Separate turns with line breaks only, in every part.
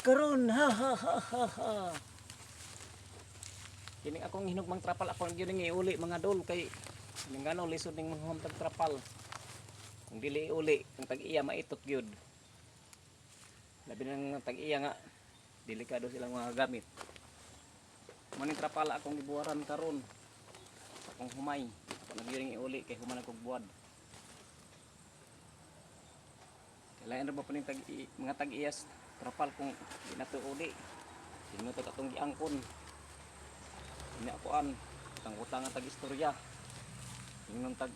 karon ha ha ha ha ha. Kini akong hinugmang trapal akong gyud nga iuli mga dol kay ngano lisod ning mga tag trapal. Kung dili uli ang tag-iya maitot gyud. Labi nang tag-iya nga delikado silang mga gamit. Maning trapal akong gibuwaran karon. Akong humay. Ako na gyud iuli kay human akong buwad. Kailangan ra ba pa ning mga tag-iyas trapal kung di na to uli. Sino to katong giangkon. Ina kuan tang utang tag istorya. Ingon tag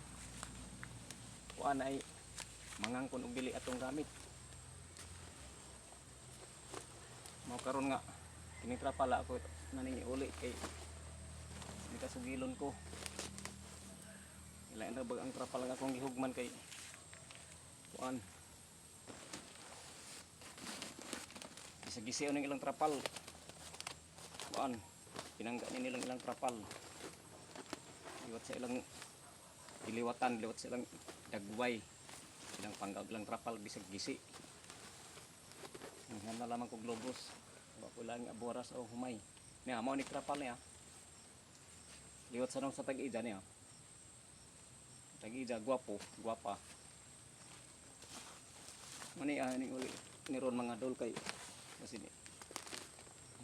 kuan ay mangangkon og dili atong gamit. Mao karon nga kini trapal ako naning iuli kay di kasugilon ko. Kailangan ra ba ang trapal nga akong gihugman kay kuan gisi-gisiw ng ilang trapal kuan pinangga nilang ilang trapal liwat sa ilang iliwatan liwat sa ilang dagway ilang panggaw ilang trapal bisag gisi nga na lamang ko globos wa ko lang aboras o humay niya mao ni trapal niya liwat sa nung sa tag-ida niya tag-ida gwapo gwapa mani ani uli ni ron mga dol kay kasi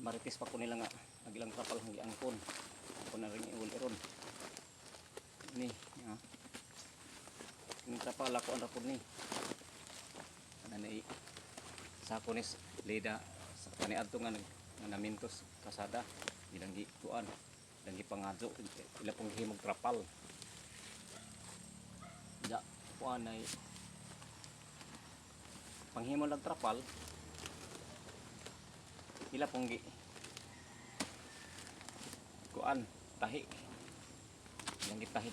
marites pa ko nila nga nagilang trapal ang giangkon ako na rin iuli ron ni ha ini trapal ako ang rapod ni ana ni sako ni leda sa kaniadto nga namintos kasada ilang gituan ilang gipangadyo ila pong himog trapal da kuan ay panghimo lang trapal ila pong kuan tahi yang gitahid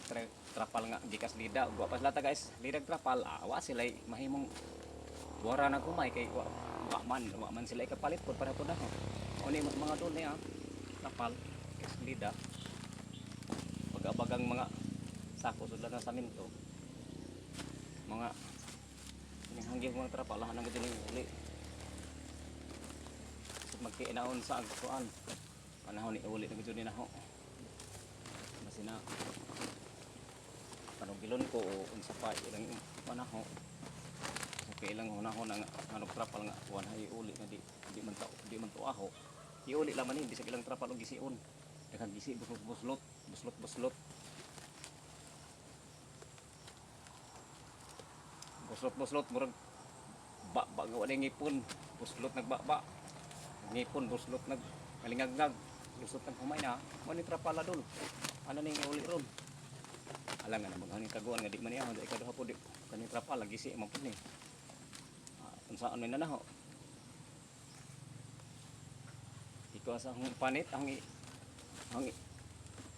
trapal nga gikas lida ug pas lata guys lidag trapal awa sila mahimong buwara na kumay kay wa man sila ikapalit pud para pud ako oni mga dol niya trapal gikas lida pag-abagang mga sako sudlan ng saminto mga hangging mga trapal hanang gid ni uli magkiinaon sa agkuan panahon ni uli na gito ni naho masina panugilon ko o unsa pa ilang panaho so kailang hunahon nga anong trapal nga kuan hay uli nga di man to aho iuli laman ni bisag ilang trapal og gisiun daghang gisi buslot murag ba gawa ning ipon buslot nagbaba ngipon buslot nagmalingagag lusot ng humay na mo ni trapala dol ano ning uli ron alang nga namang haning taguan nga di man niya di kaduha po di kani trapala gisi man pud ni unsaan man nanaho ikaw sa hong panit ang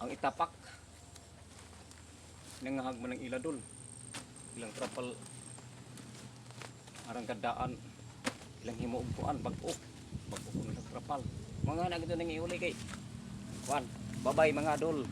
itapak nangahag man ng ila dol ilang trapal arang kadaan ilang himo og kuan bag-o ng trapal mga na gito nang iuli kay kuan babay mga dol.